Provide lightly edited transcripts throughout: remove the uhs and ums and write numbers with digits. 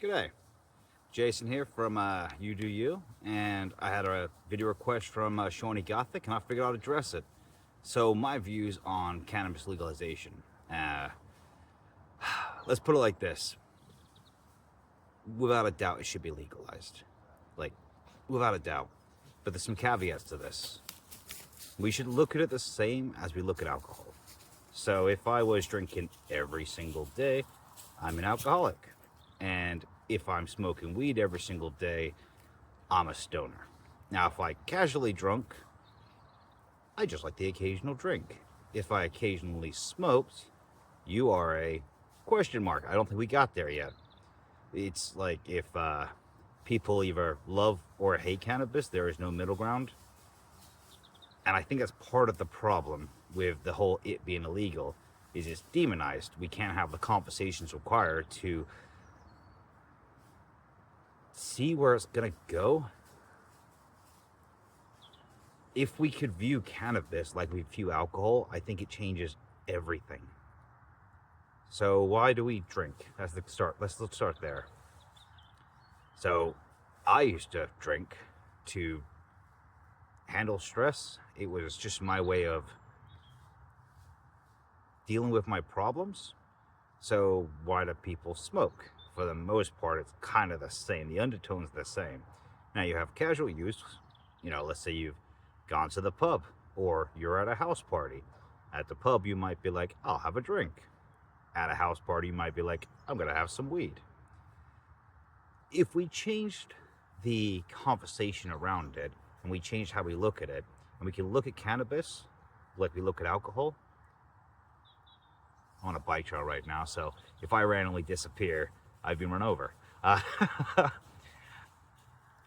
G'day, Jason here from You Do You, and I had a video request from Shawnee Gothic, and I figured I'd address it. So my views on cannabis legalization. Uh, let's put it like this: without a doubt, it should be legalized, like without a doubt. But there's some caveats to this. We should look at it the same as we look at alcohol. So if I was drinking every single day, I'm an alcoholic. And if I'm smoking weed every single day, I'm a stoner. Now, if I casually drunk, I just like the occasional drink. If I occasionally smoked, you are a question mark. I don't think we got there yet. It's like if people either love or hate cannabis, there is no middle ground. And I think that's part of the problem with the whole it being illegal is it's demonized. We can't have the conversations required to see where it's gonna go. If we could view cannabis like we view alcohol, I think it changes everything. So why do we drink? That's the start. Let's start there. So I used to drink to handle stress. It was just my way of dealing with my problems. So why do people smoke? For the most part, it's kind of the same. The undertone's the same. Now you have casual use. Let's say you've gone to the pub or you're at a house party. At the pub, you might be like, I'll have a drink. At a house party, you might be like, I'm going to have some weed. If we changed the conversation around it and we changed how we look at it, and we can look at cannabis like we look at alcohol. I'm on a bike trail right now, so if I randomly disappear, I've been run over.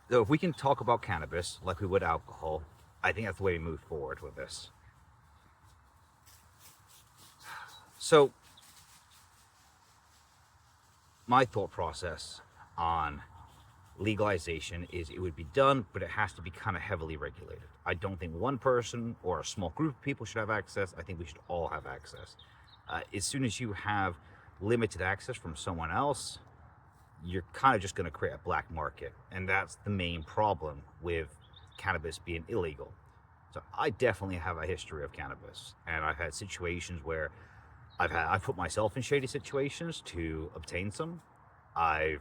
So if we can talk about cannabis like we would alcohol, I think that's the way we move forward with this. So my thought process on legalization is it would be done, but it has to be kind of heavily regulated. I don't think one person or a small group of people should have access. I think we should all have access. As soon as you have limited access from someone else, you're kind of just going to create a black market. And that's the main problem with cannabis being illegal. So I definitely have a history of cannabis, and I've had situations where I've put myself in shady situations to obtain some. I've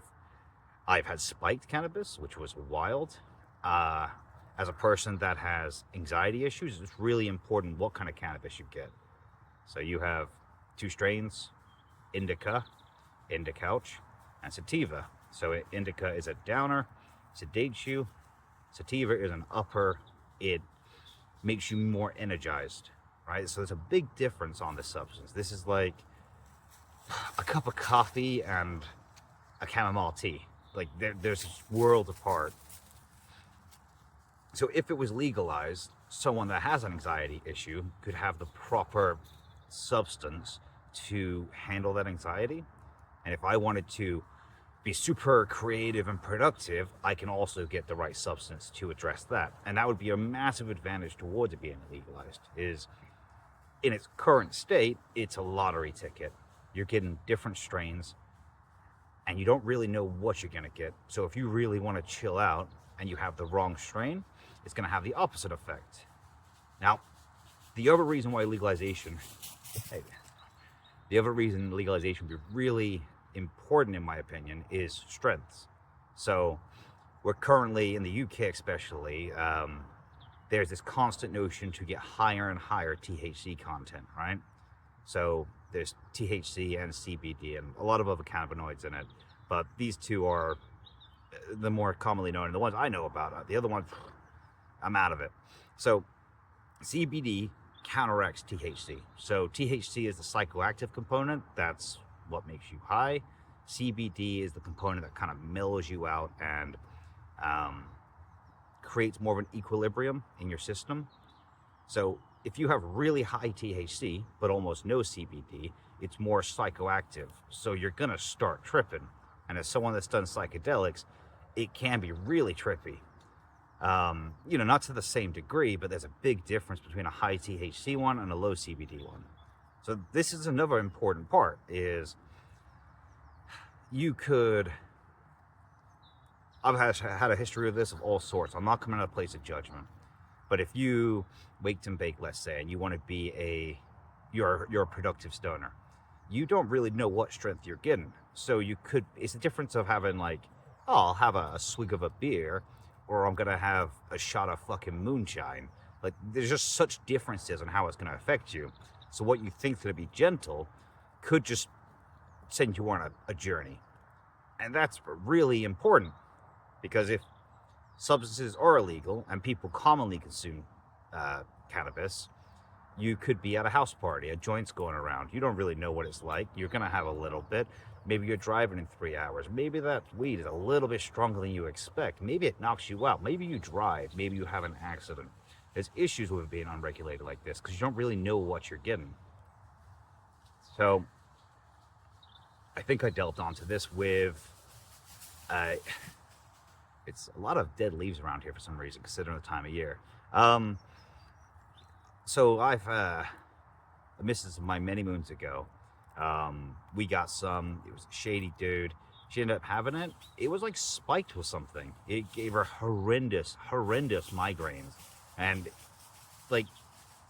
had spiked cannabis, which was wild. As a person that has anxiety issues, it's really important what kind of cannabis you get. So you have two strains, indica, couch, and sativa. So indica is a downer, sedates you. Sativa is an upper. It makes you more energized, right? So there's a big difference on this substance. This is like a cup of coffee and a chamomile tea. Like there's worlds apart. So if it was legalized, someone that has an anxiety issue could have the proper substance to handle that anxiety. And if I wanted to be super creative and productive, I can also get the right substance to address that. And that would be a massive advantage towards it being legalized. Is in its current state, it's a lottery ticket. You're getting different strains and you don't really know what you're gonna get. So if you really wanna chill out and you have the wrong strain, it's gonna have the opposite effect. Now, the other reason legalization would be really important, in my opinion, is strengths. So we're currently, in the UK especially, there's this constant notion to get higher and higher THC content, right? So there's THC and CBD and a lot of other cannabinoids in it, but these two are the more commonly known and the ones I know about. The other ones, I'm out of it. So CBD counteracts THC. So THC is the psychoactive component. That's what makes you high. CBD is the component that kind of mellows you out and creates more of an equilibrium in your system. So if you have really high THC but almost no CBD, it's more psychoactive. So you're gonna start tripping. And as someone that's done psychedelics, it can be really trippy. Not to the same degree, but there's a big difference between a high THC one and a low CBD one. So this is another important part, is you could I've had a history of this of all sorts. I'm not coming at a place of judgment. But if you waked and baked, let's say, and you want to be you're a productive stoner, you don't really know what strength you're getting. So it's the difference of having like, oh, I'll have a swig of a beer, or I'm going to have a shot of fucking moonshine. Like, there's just such differences on how it's going to affect you. So what you think's going to be gentle could just send you on a journey. And that's really important, because if substances are illegal and people commonly consume cannabis, you could be at a house party, a joint's going around. You don't really know what it's like. You're going to have a little bit. Maybe you're driving in 3 hours. Maybe that weed is a little bit stronger than you expect. Maybe it knocks you out. Maybe you drive. Maybe you have an accident. There's issues with being unregulated like this because you don't really know what you're getting. So I think I delved onto this with it's a lot of dead leaves around here for some reason, considering the time of year. So I've a missus of mine many moons ago. We got some. It was a shady dude. She ended up having it. It was like spiked with something. It gave her horrendous migraines. And like,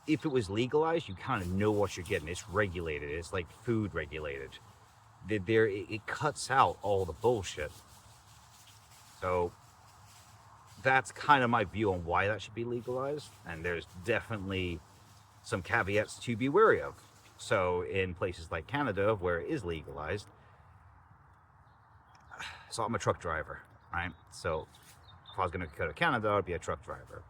if it was legalized, you kind of know what you're getting. It's regulated. It's like food regulated. It cuts out all the bullshit. So that's kind of my view on why that should be legalized. And there's definitely some caveats to be wary of. So in places like Canada, where it is legalized, so I'm a truck driver, right? So if I was going to go to Canada, I'd be a truck driver.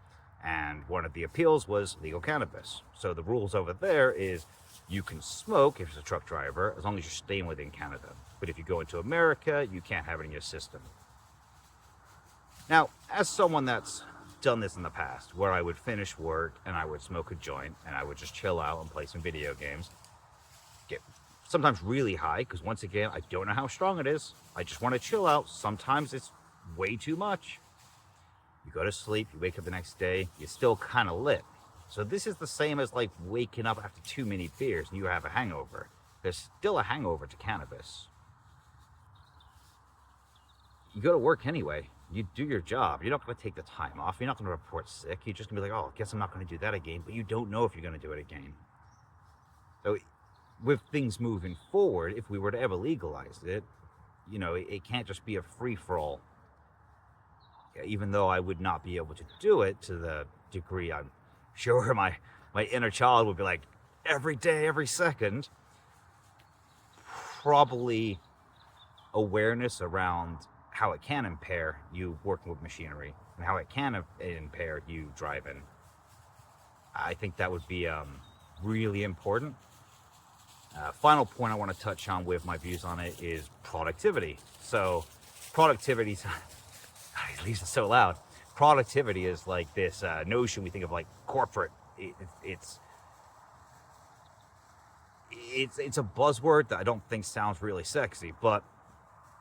And one of the appeals was legal cannabis. So the rules over there is you can smoke if you're a truck driver, as long as you're staying within Canada. But if you go into America, you can't have it in your system. Now, as someone that's done this in the past, where I would finish work and I would smoke a joint and I would just chill out and play some video games, get sometimes really high, because once again, I don't know how strong it is. I just want to chill out. Sometimes it's way too much. You go to sleep, you wake up the next day, you're still kind of lit. So this is the same as like waking up after too many beers and you have a hangover. There's still a hangover to cannabis. You go to work anyway. You do your job. You're not going to take the time off. You're not going to report sick. You're just going to be like, oh, I guess I'm not going to do that again. But you don't know if you're going to do it again. So with things moving forward, if we were to ever legalize it, you know, it can't just be a free-for-all. Even though I would not be able to do it to the degree I'm sure my inner child would be like, every day, every second, probably awareness around how it can impair you working with machinery and how it can impair you driving. I think that would be really important. Final point I want to touch on with my views on it is productivity. So productivity, at least it's so loud. Productivity is like this notion we think of like corporate. It's a buzzword that I don't think sounds really sexy, but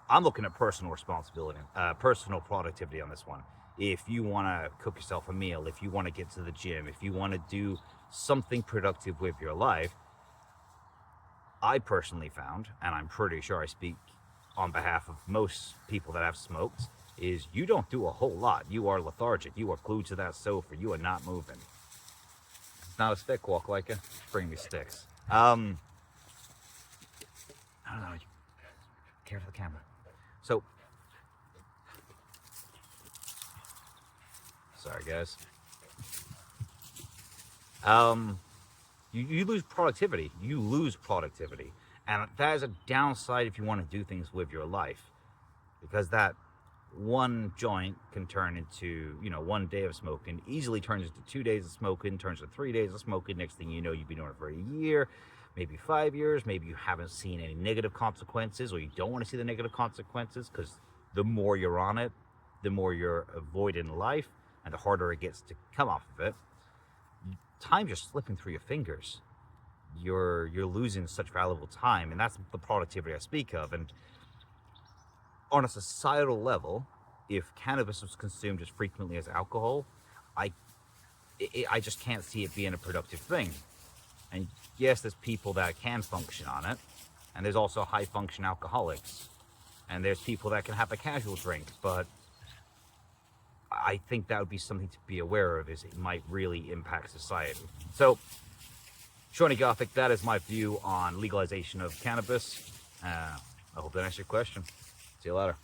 I'm looking at personal responsibility, personal productivity on this one. If you want to cook yourself a meal, if you want to get to the gym, if you want to do something productive with your life, I personally found, and I'm pretty sure I speak on behalf of most people that have smoked, is you don't do a whole lot. You are lethargic. You are glued to that sofa. You are not moving. It's not a stick walk like a bring me sticks. I don't know. Care for the camera. So, sorry guys. You lose productivity. You lose productivity. And that is a downside if you want to do things with your life. Because that one joint can turn into, 1 day of smoking, easily turns into 2 days of smoking, turns into 3 days of smoking. Next thing you know, you've been doing it for a year, maybe 5 years. Maybe you haven't seen any negative consequences, or you don't want to see the negative consequences, because the more you're on it, the more you're avoiding life, and the harder it gets to come off of it. Time's just slipping through your fingers. You're losing such valuable time, and that's the productivity I speak of. And on a societal level, if cannabis was consumed as frequently as alcohol, I just can't see it being a productive thing. And yes, there's people that can function on it, and there's also high function alcoholics, and there's people that can have a casual drink, but I think that would be something to be aware of, is it might really impact society. So, Shawnee Gothic, that is my view on legalization of cannabis. I hope that answers your question. See you later.